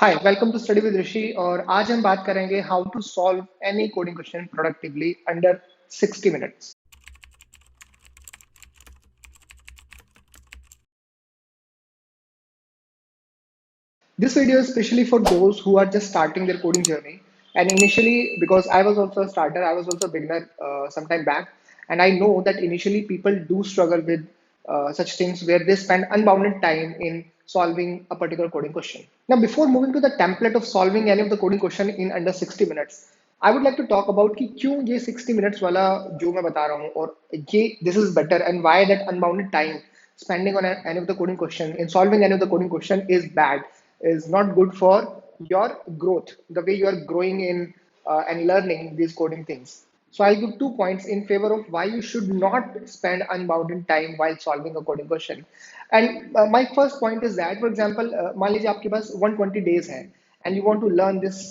Hi welcome to study with Rishi और आज हम बात करेंगे how to solve any coding question productively under 60 minutes. This video is especially for those who are just starting their coding journey. And initially, because I was also a starter, I was also a beginner some time back, and I know that initially people do struggle with such things where they spend unbounded time in solving a particular coding question. Now, before moving to the template of solving any of the coding question in under 60 minutes, I would like to talk about कि क्यों ये 60 minutes वाला जो मैं बता रहा हूँ और ये this is better and why that unbounded time spending on any of the coding question in solving any of the coding question is bad, is not good for your growth, the way you are growing in and learning these coding things. So I'll give 2 points in favor of why you should not spend unbounded time while solving a coding question. And my first point is that, for example, मान लीजिए आपके पास 120 days है and you want to learn this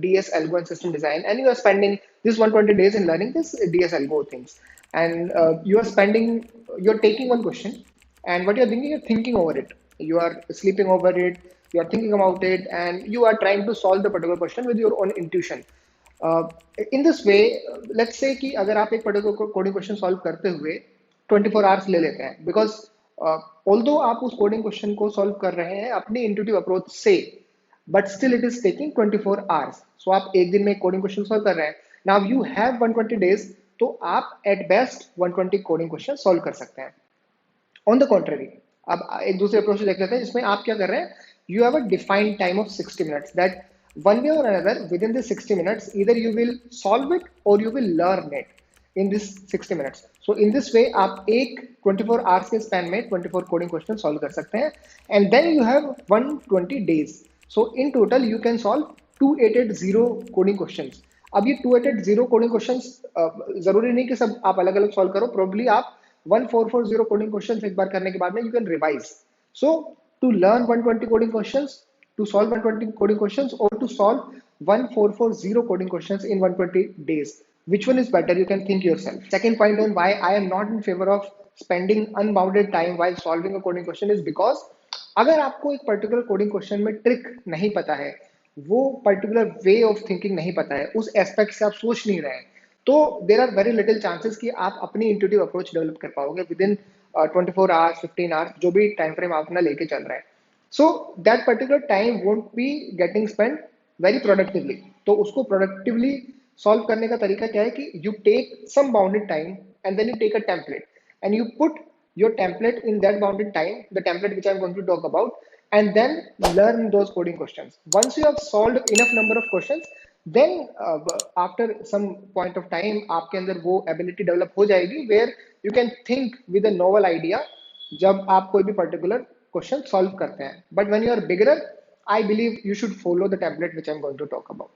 DS algo and system design, and you are spending this 120 days in learning this DS algo things, and you're taking one question, and what you're thinking over it, you are sleeping over it, you are thinking about it, and you are trying to solve the particular question with your own intuition. uh, in this way, let's say कि अगर आप एक particular coding question solve करते हुए 24 hours ले लेते हैं, because although आप उस coding question को solve कर रहे हैं अपनी intuitive approach से, but still it is taking 24 hours. So आप एक दिन में एक coding question solve कर रहे हैं. Now you have 120 days, तो आप at best 120 coding question solve कर सकते हैं. ऑन द कॉन्ट्ररी, अब एक दूसरे अप्रोच देख लेते हैं जिसमें आप क्या कर रहे हैं. You have a defined time of 60 minutes that one way और another within this 60 minutes either you will solve it और you will learn it in this 60 minutes. So in this way आप एक 24 hours के span में 24 coding question solve कर सकते हैं, and then you have 120 days. So in total you can solve 2880 coding questions. अब ये 2880 कोडिंग क्वेश्चंस जरूरी नहीं कि सब आप अलग अलग सॉल्व करो, प्रोबेबली आप 1440 कोडिंग क्वेश्चंस एक बार करने के बाद में you can revise. So to learn 120 coding questions, to solve 120 coding questions, or to solve 1440 coding questions in 120 days, which one is better? You can think yourself. Second point on why I am not in favor of spending unbounded time while solving a coding question is because अगर आपको एक particular coding question में trick नहीं पता है, वो particular way of thinking नहीं पता है, उस एस्पेक्ट से आप सोच नहीं रहे हैं, तो there are very little chances कि आप अपनी इंट्यूटिव अप्रोच डेवलप कर पाओगे विद इन 24 आवर्स 15 आवर्स जो भी टाइम फ्रेम आप अपना लेके चल रहे हैं. So that particular time won't be getting spend very productively. तो उसको प्रोडक्टिवली सॉल्व करने का तरीका क्या है कि you take some bounded time and then you take a template and you put your template in that bounded time, the template which I'm going to talk about, and then learn those coding questions. Once you have solved enough number of questions, then after some point of time आपके अंदर वो ability develop हो जाएगी where you can think with a novel idea जब आप कोई भी particular question solve करते हैं. But when you are beginner, I believe you should follow the template which I'm going to talk about.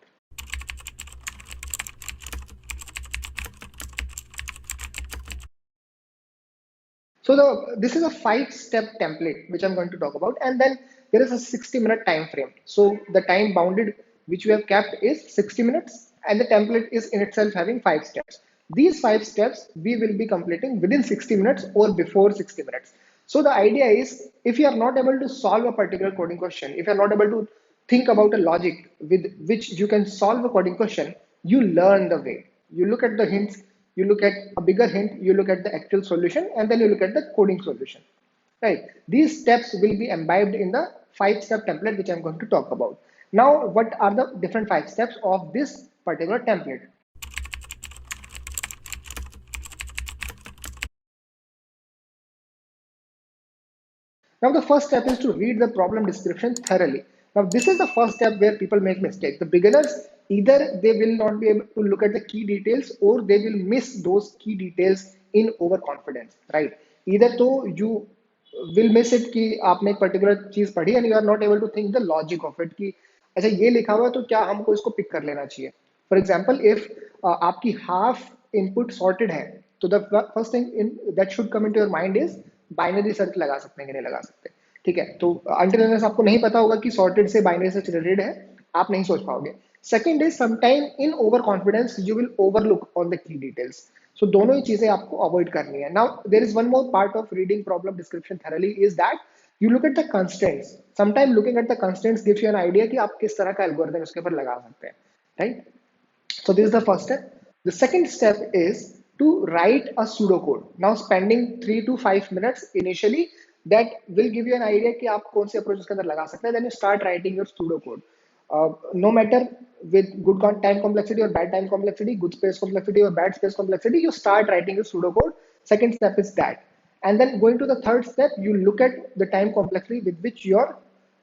So this is a 5-step template which I'm going to talk about, and then there is a 60-minute time frame. So the time bounded which we have kept is 60 minutes, and the template is in itself having 5 steps. These 5 steps we will be completing within 60 minutes or before 60 minutes. So the idea is, if you are not able to solve a particular coding question, if you are not able to think about a logic with which you can solve a coding question, you learn the way. You look at the hints, you look at a bigger hint, you look at the actual solution, and then you look at the coding solution. Right? These steps will be imbibed in the 5-step template which I'm going to talk about. Now, what are the different 5 steps of this particular template? Now, the first step is to read the problem description thoroughly. Now, this is the first step where people make mistakes. The beginners, either they will not be able to look at the key details or they will miss those key details in overconfidence, right? Either तो you will miss it कि आपने एक particular चीज पढ़ी and you are not able to think the logic of it कि अच्छा ये लिखा हुआ है तो क्या हमको इसको पिक कर लेना चाहिए. For example, if आपकी half input sorted है, तो the first thing that should come into your mind is binary search लगा सकते हैं कि नहीं लगा सकते. ठीक है, तो अंटिल अनलेस आपको नहीं पता होगा कि सॉर्टेड से बाइनरी सर्च रिलेटेड है, आप नहीं सोच पाओगे. Second is sometime in over confidence you will overlook on the key details. So दोनों ही चीजें आपको अवॉइड करनी है. Now there is one more part of reading problem description thoroughly is that You look at the constraints. Sometimes looking at the constraints gives you an idea कि आप किस तरह का algorithm उसके ऊपर लगा सकते हैं, right? So this is the first step. The second step is to write a pseudocode. Now spending 3 to 5 minutes initially, that will give you an idea कि आप कौन से approach उसके अंदर लगा सकते हैं. Then you start writing your pseudocode. No matter with good time complexity or bad time complexity, good space complexity or bad space complexity, you start writing your pseudocode. Second step is that. And then going to the third step, you look at the time complexity with which your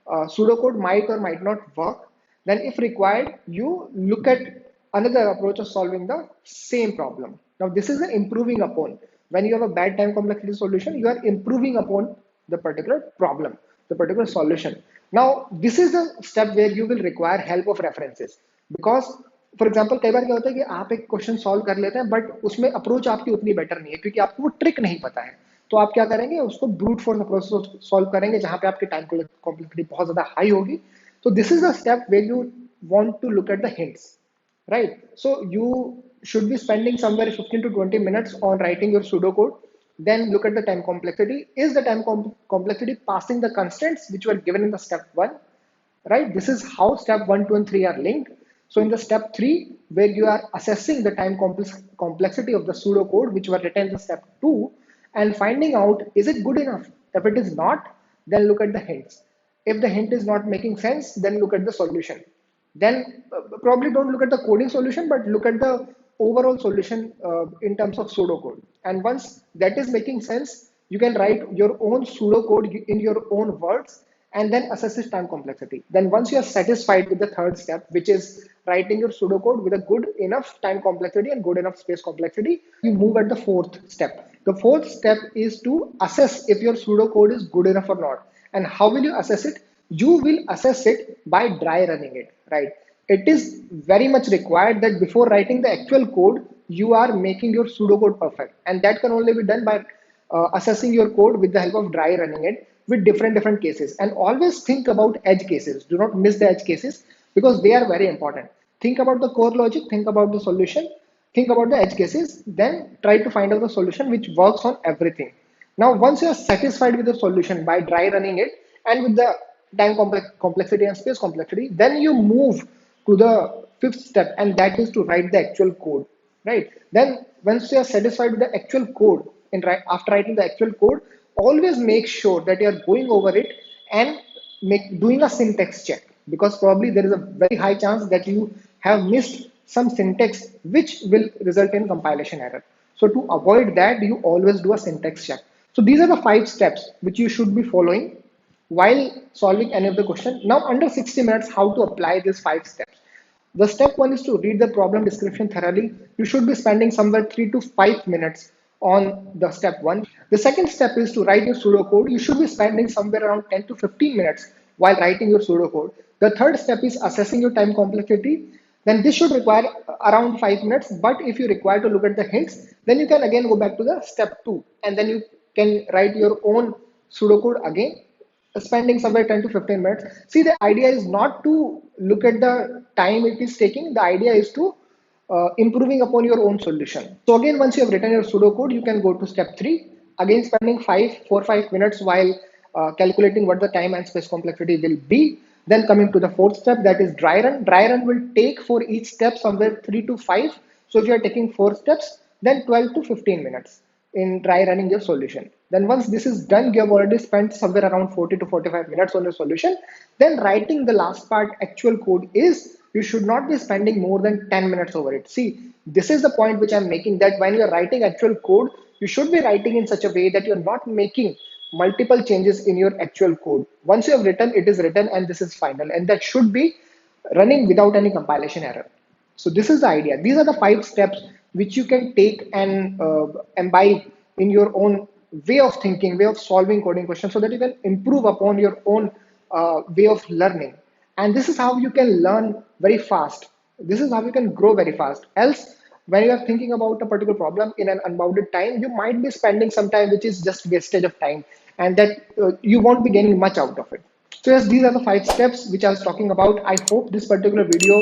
pseudocode might or might not work. Then if required, you look at another approach of solving the same problem. Now this is an improving upon. When you have a bad time complexity solution, you are improving upon the particular problem, the particular solution. Now this is the step where you will require help of references, because for example कई बार क्या होता है कि आप एक question solve कर लेते हैं बट उसमें अप्रोच आपकी उतनी बेटर नहीं है क्योंकि आपको वो ट्रिक नहीं पता है. तो आप क्या करेंगे, उसको ब्रूट फोर्स अप्रोच से सॉल्व करेंगे जहां पे आपकी टाइम कॉम्प्लेक्सिटी बहुत ज्यादा हाई होगी. तो this is the step where you want to look at the hints, right? So you should be spending somewhere 15 to 20 minutes on writing your pseudocode. Then look at the time complexity. Is the time complexity passing the constraints which were given in the step 1, right? This is how step 1, 2 and 3 are linked. So in the step 3, where you are assessing the time complexity of the pseudocode which were written in the step 2 and finding out, is it good enough? If it is not, then look at the hints. If the hint is not making sense, then look at the solution. Then probably don't look at the coding solution, but look at the overall solution in terms of pseudocode. And once that is making sense, you can write your own pseudocode in your own words and then assess its time complexity. Then once you are satisfied with the third step, which is writing your pseudocode with a good enough time complexity and good enough space complexity, you move at the fourth step. The fourth step is to assess if your pseudocode is good enough or not. And how will you assess it? You will assess it by dry running it, right? It is very much required that before writing the actual code, you are making your pseudocode perfect. And that can only be done by assessing your code with the help of dry running it with different cases. And always think about edge cases. Do not miss the edge cases because they are very important. Think about the core logic, think about the solution, think about the edge cases, then try to find out the solution which works on everything. Now, once you are satisfied with the solution by dry running it and with the time complexity and space complexity, then you move to the fifth step, and that is to write the actual code, right? Then once you are satisfied with the actual code, after writing the actual code, always make sure that you are going over it and doing a syntax check, because probably there is a very high chance that you have missed some syntax which will result in compilation error. So to avoid that, you always do a syntax check. So these are the 5 steps which you should be following while solving any of the question. Now under 60 minutes, how to apply these 5 steps? The step 1 is to read the problem description thoroughly. You should be spending somewhere 3 to 5 minutes on the step 1. The second step is to write your pseudocode. You should be spending somewhere around 10 to 15 minutes while writing your pseudocode. The third step is assessing your time complexity. Then this should require around 5 minutes, but if you require to look at the hints, then you can again go back to the step 2 and then you can write your own pseudocode again, spending somewhere 10 to 15 minutes. See, the idea is not to look at the time it is taking. The idea is to improving upon your own solution. So again, once you have written your pseudocode, you can go to step 3. Again, spending 5 minutes while calculating what the time and space complexity will be. Then coming to the fourth step, that is dry run. Dry run will take for each step somewhere 3 to 5. So if you are taking 4 steps, then 12 to 15 minutes in dry running your solution. Then once this is done, you have already spent somewhere around 40 to 45 minutes on your solution. Then writing the last part, actual code, is you should not be spending more than 10 minutes over it. See, this is the point which I'm making, that when you're writing actual code, you should be writing in such a way that you're not making multiple changes in your actual code. Once you have written, it is written and this is final, and that should be running without any compilation error. So this is the idea. These are the 5 steps which you can take and imbibe in your own way of thinking, way of solving coding questions, so that you can improve upon your own way of learning. And this is how you can learn very fast. This is how you can grow very fast. Else, when you are thinking about a particular problem in an unbounded time, you might be spending some time which is just wastage of time, and that you won't be getting much out of it. So yes, these are the 5 steps which I was talking about. I hope this particular video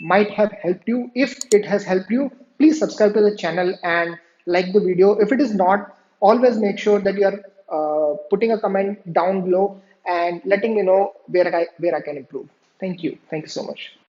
might have helped you. If it has helped you, please subscribe to the channel and like the video. If it is not, always make sure that you are putting a comment down below and letting me know where I can improve. Thank you. Thank you so much.